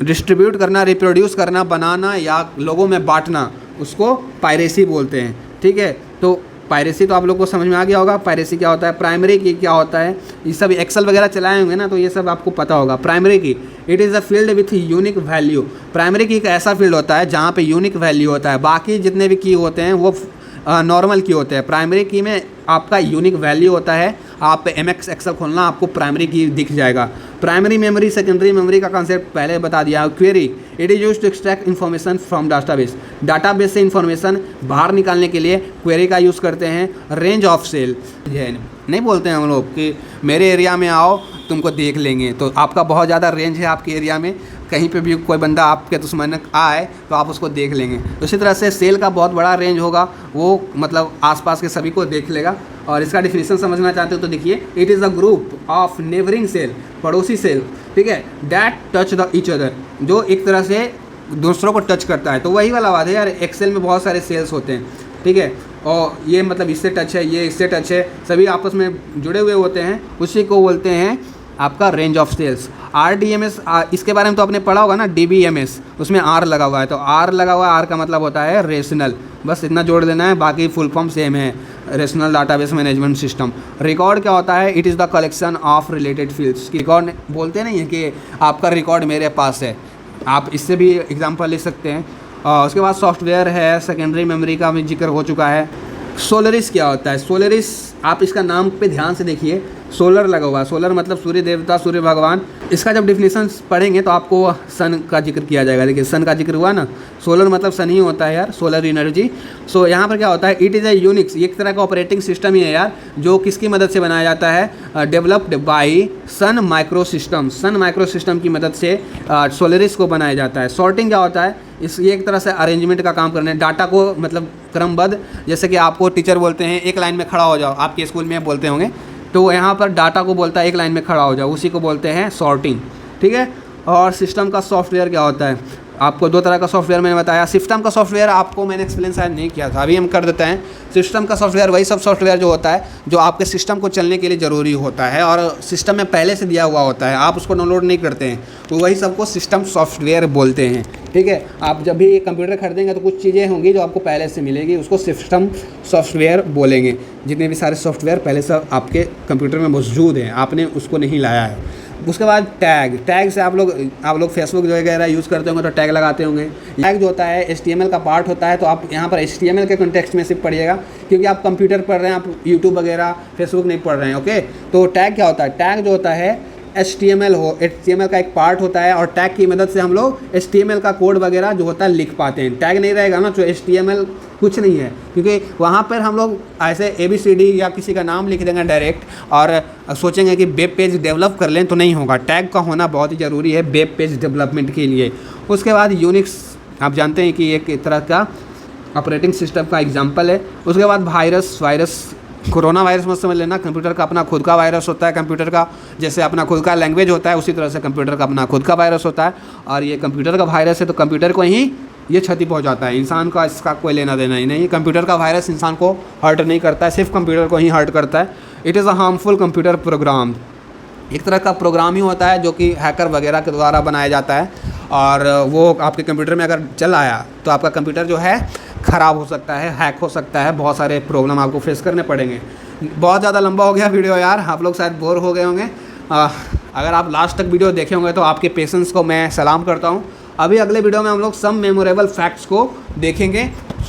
डिस्ट्रीब्यूट करना, रिप्रोड्यूस करना, बनाना या लोगों में बांटना, उसको पायरेसी बोलते हैं, ठीक है। तो पायरेसी तो आप लोग को समझ में आ गया होगा। पायरेसी क्या होता है, प्राइमरी की क्या होता है, ये सब एक्सेल वगैरह चलाए होंगे ना, तो ये सब आपको पता होगा। प्राइमरी की, it is a field with unique value. Primary की एक ऐसा फील्ड होता है जहाँ पे यूनिक वैल्यू होता है, बाकी जितने भी की होते हैं वो नॉर्मल की होते हैं। प्राइमरी की में आपका यूनिक वैल्यू होता है। आप MS एक्सेल खोलना, आपको प्राइमरी की दिख जाएगा। प्राइमरी मेमोरी, सेकेंडरी मेमोरी का कॉन्सेप्ट पहले बता दिया। Query, it is use to extract information from database. Database से इन्फॉर्मेशन बाहर निकालने के लिए क्वेरी का यूज़ करते हैं। रेंज ऑफ सेल, नहीं बोलते हैं हम लोग कि मेरे एरिया में आओ तुमको देख लेंगे, तो आपका बहुत ज़्यादा रेंज है आपके एरिया में, कहीं पे भी कोई बंदा आपके दुश्मन आए तो आप उसको देख लेंगे। तो इसी तरह से सेल का बहुत बड़ा रेंज होगा, वो मतलब आसपास के सभी को देख लेगा। और इसका डिफिनीशन समझना चाहते हो तो देखिए, it is a group of neighbouring cell, पड़ोसी सेल, ठीक है, that touch the each other, जो एक तरह से दूसरों को टच करता है। तो वही वाला बात है यार, एक्सेल में बहुत सारे सेल्स होते हैं, ठीक है, और ये मतलब इससे टच है, ये इससे टच है, सभी आपस में जुड़े हुए होते हैं, उसी को बोलते हैं आपका रेंज ऑफ सेल्स। RDMS इसके बारे में तो आपने पढ़ा होगा ना, DBMS, उसमें R लगा हुआ है, तो R लगा हुआ है, R का मतलब होता है रेशनल, बस इतना जोड़ देना है, बाकी फुल फॉर्म सेम है, rational database management system. Record क्या होता है? It is the collection of related fields. Record बोलते नहीं है कि आपका रिकॉर्ड मेरे पास है, आप इससे भी एग्जांपल ले सकते हैं। उसके बाद सॉफ्टवेयर है, सेकेंडरी मेमोरी का भी जिक्र हो चुका है। सोलरिस क्या होता है? सोलरिस आप इसका नाम पे ध्यान से देखिए, सोलर लगा हुआ है, सोलर मतलब सूर्य देवता, सूर्य भगवान। इसका जब डिफिनेशन पढ़ेंगे तो आपको सन का जिक्र किया जाएगा। देखिए सन का जिक्र हुआ ना, सोलर मतलब सन ही होता है यार, सोलर एनर्जी। सो यहाँ पर क्या होता है? इट इज़ ए यूनिक्स, एक तरह का ऑपरेटिंग सिस्टम ही है यार, जो किसकी मदद से बनाया जाता है? Developed by Sun Micro System. Sun Micro System की मदद से सोलरिस को बनाया जाता है। सॉर्टिंग क्या होता है? ये एक तरह से अरेंजमेंट का काम करने, डाटा को मतलब क्रमबद्ध, जैसे कि आपको टीचर बोलते हैं एक लाइन में खड़ा हो जाओ, आपके स्कूल में बोलते होंगे, तो यहाँ पर डाटा को बोलता है एक लाइन में खड़ा हो जाओ, उसी को बोलते हैं सॉर्टिंग, ठीक है। और सिस्टम का सॉफ्टवेयर क्या होता है? आपको दो तरह का सॉफ्टवेयर मैंने बताया। सिस्टम का सॉफ्टवेयर आपको मैंने एक्सप्लेन शायद नहीं किया था, अभी हम कर देते हैं। सिस्टम का सॉफ्टवेयर वही सब सॉफ्टवेयर जो होता है जो आपके सिस्टम को चलने के लिए ज़रूरी होता है और सिस्टम में पहले से दिया हुआ होता है, आप उसको डाउनलोड नहीं करते हैं, तो वही सबको सिस्टम सॉफ्टवेयर बोलते हैं, ठीक है। आप जब भी कंप्यूटर खरीदेंगे तो कुछ चीज़ें होंगी जो आपको पहले से मिलेगी, उसको सिस्टम सॉफ्टवेयर बोलेंगे। जितने भी सारे सॉफ्टवेयर पहले से आपके कंप्यूटर में मौजूद हैं, आपने उसको नहीं लाया है। उसके बाद टैग से आप लोग फेसबुक वगैरह यूज़ करते होंगे तो टैग लगाते होंगे। टैग जो होता है HTML का पार्ट होता है, तो आप यहाँ पर HTML के कॉन्टेक्स्ट में सिर्फ पढ़िएगा, क्योंकि आप कंप्यूटर पढ़ रहे हैं, आप यूट्यूब वगैरह फेसबुक नहीं पढ़ रहे हैं, ओके। तो टैग क्या होता है? टैग जो होता है HTML का एक पार्ट होता है, और टैग की मदद से हम लोग HTML का कोड वगैरह जो होता है लिख पाते हैं। टैग नहीं रहेगा ना तो HTML कुछ नहीं है, क्योंकि वहाँ पर हम लोग ऐसे ABCD या किसी का नाम लिख देंगे डायरेक्ट और सोचेंगे कि वेब पेज डेवलप कर लें, तो नहीं होगा। टैग का होना बहुत ही ज़रूरी है वेब पेज डेवलपमेंट के लिए। उसके बाद यूनिक्स आप जानते हैं कि एक तरह का ऑपरेटिंग सिस्टम का एग्जाम्पल है। उसके बाद वायरस, कोरोना वायरस मत समझ लेना, कंप्यूटर का अपना खुद का वायरस होता है। कंप्यूटर का जैसे अपना खुद का लैंग्वेज होता है, उसी तरह से कंप्यूटर का अपना खुद का वायरस होता है, और ये कंप्यूटर का वायरस है तो कंप्यूटर को ही ये क्षति पहुंचाता है, इंसान का इसका कोई लेना देना ही नहीं। कंप्यूटर का वायरस इंसान को हर्ट नहीं करता है, सिर्फ कंप्यूटर को ही हर्ट करता है। It is a harmful computer program, एक तरह का प्रोग्राम ही होता है जो कि हैकर वगैरह के द्वारा बनाया जाता है, और वो आपके कंप्यूटर में अगर चल आया तो आपका कंप्यूटर जो है ख़राब हो सकता है, हैक हो सकता है, बहुत सारे प्रॉब्लम आपको फेस करने पड़ेंगे। बहुत ज़्यादा लंबा हो गया वीडियो यार, आप लोग शायद बोर हो गए होंगे। अगर आप लास्ट तक वीडियो देखे होंगे तो आपके पेशेंस को मैं सलाम करता हूँ। अभी अगले वीडियो में हम लोग सम मेमोरेबल फैक्ट्स को देखेंगे,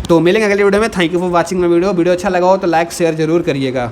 तो मिलेंगे अगले वीडियो में। Thank you for watching my video अच्छा लगा हो तो लाइक शेयर ज़रूर करिएगा।